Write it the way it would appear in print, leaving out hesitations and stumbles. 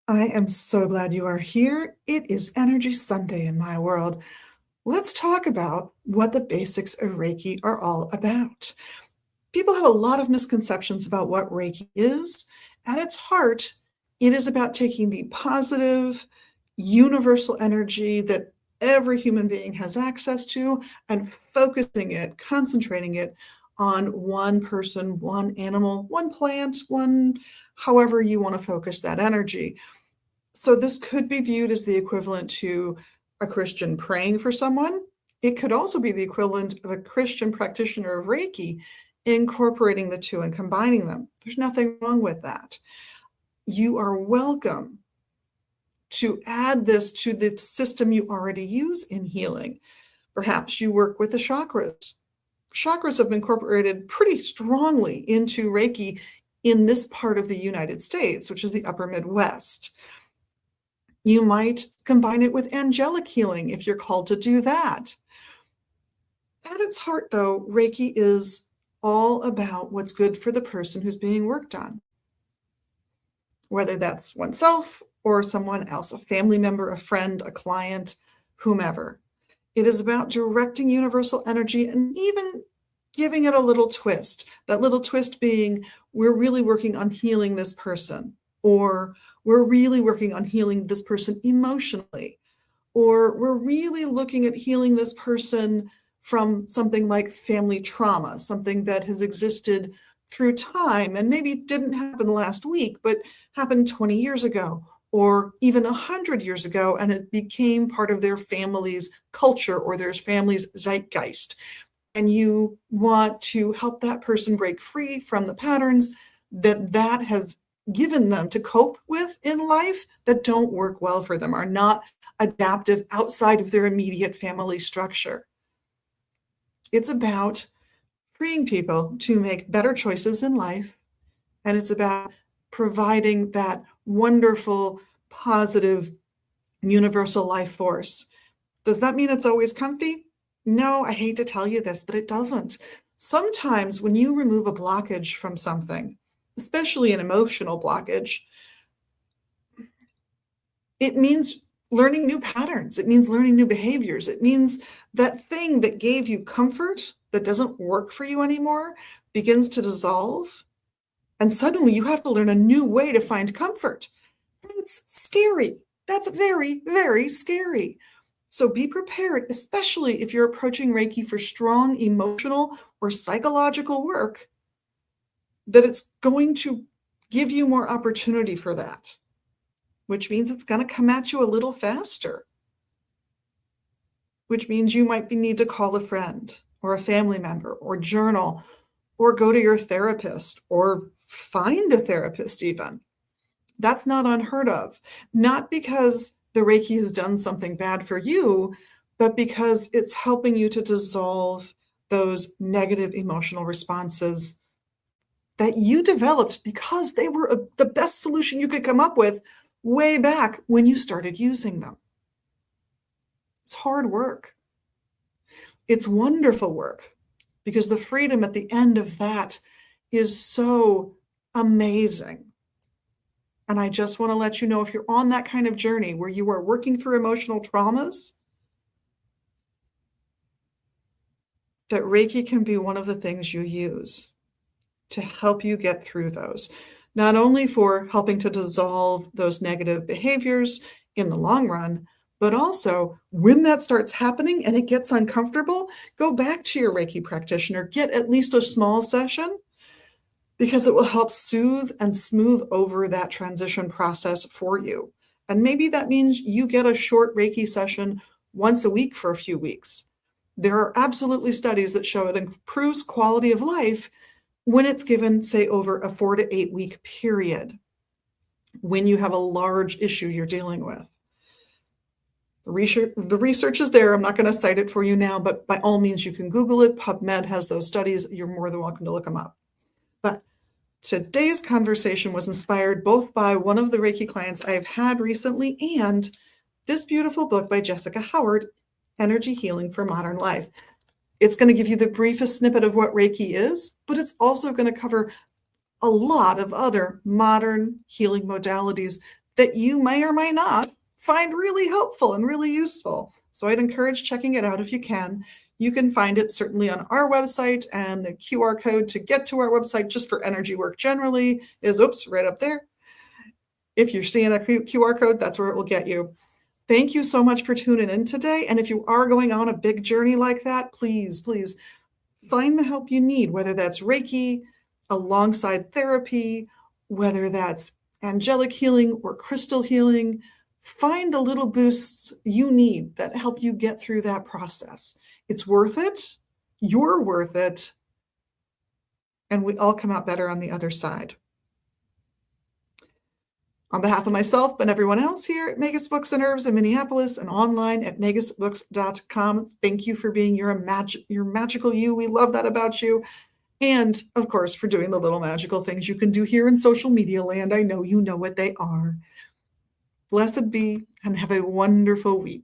I am so glad you are here. It is Energy Sunday in my world. Let's talk about what the basics of Reiki are all about. People have a lot of misconceptions about what Reiki is. At its heart, it is about taking the positive, universal energy that every human being has access to and focusing it, concentrating it on one person, one animal, one plant, one however you want to focus that energy. So this could be viewed as the equivalent to a Christian praying for someone. It could also be the equivalent of a Christian practitioner of Reiki incorporating the two and combining them. There's nothing wrong with that. You are welcome to add this to the system you already use in healing. Perhaps you work with the chakras. Chakras have been incorporated pretty strongly into Reiki in this part of the United States, which is the upper Midwest. You might combine it with angelic healing if you're called to do that. At its heart, though, Reiki is all about what's good for the person who's being worked on, whether that's oneself or someone else, a family member, a friend, a client, whomever. It is about directing universal energy and even giving it a little twist. That little twist being, we're really working on healing this person, or we're really working on healing this person emotionally, or we're really looking at healing this person from something like family trauma, something that has existed through time and maybe didn't happen last week, but happened 20 years ago or even 100 years ago, and it became part of their family's culture or their family's zeitgeist. And you want to help that person break free from the patterns that has given them to cope with in life that don't work well for them, are not adaptive outside of their immediate family structure. It's about freeing people to make better choices in life, and it's about providing that wonderful, positive, universal life force. Does that mean it's always comfy? No, I hate to tell you this, but it doesn't. Sometimes when you remove a blockage from something, especially an emotional blockage, it means learning new patterns. It means learning new behaviors. It means that thing that gave you comfort that doesn't work for you anymore begins to dissolve. And suddenly you have to learn a new way to find comfort. That's scary. That's very, very scary. So be prepared, especially if you're approaching Reiki for strong emotional or psychological work, that it's going to give you more opportunity for that, which means it's going to come at you a little faster, which means you might need to call a friend or a family member or journal or go to your therapist or find a therapist even. That's not unheard of, not because the Reiki has done something bad for you, but because it's helping you to dissolve those negative emotional responses that you developed because they were the best solution you could come up with way back when you started using them. It's hard work. It's wonderful work because the freedom at the end of that is so amazing. And I just want to let you know, if you're on that kind of journey where you are working through emotional traumas, that Reiki can be one of the things you use to help you get through those, not only for helping to dissolve those negative behaviors in the long run, but also when that starts happening and it gets uncomfortable, go back to your Reiki practitioner, get at least a small session, because it will help soothe and smooth over that transition process for you. And maybe that means you get a short Reiki session once a week for a few weeks. There are absolutely studies that show it improves quality of life when it's given, say, over a 4 to 8 week period, when you have a large issue you're dealing with. The research is there. I'm not going to cite it for you now, but by all means, you can Google it. PubMed has those studies. You're more than welcome to look them up. But today's conversation was inspired both by one of the Reiki clients I've had recently and this beautiful book by Jessica Howard, Energy Healing for Modern Life. It's going to give you the briefest snippet of what Reiki is, but it's also going to cover a lot of other modern healing modalities that you may or may not find really helpful and really useful. So I'd encourage checking it out if you can. You can find it certainly on our website, and the QR code to get to our website just for energy work generally is, oops, right up there. If you're seeing a QR code, that's where it will get you. Thank you so much for tuning in today. And if you are going on a big journey like that, please, please find the help you need, whether that's Reiki alongside therapy, whether that's angelic healing or crystal healing. Find the little boosts you need that help you get through that process. It's worth it. You're worth it. And we all come out better on the other side. On behalf of myself and everyone else here at Magus Books and Herbs in Minneapolis and online at magusbooks.com, thank you for being your magical you. We love that about you. And of course, for doing the little magical things you can do here in social media land. I know you know what they are. Blessed be and have a wonderful week.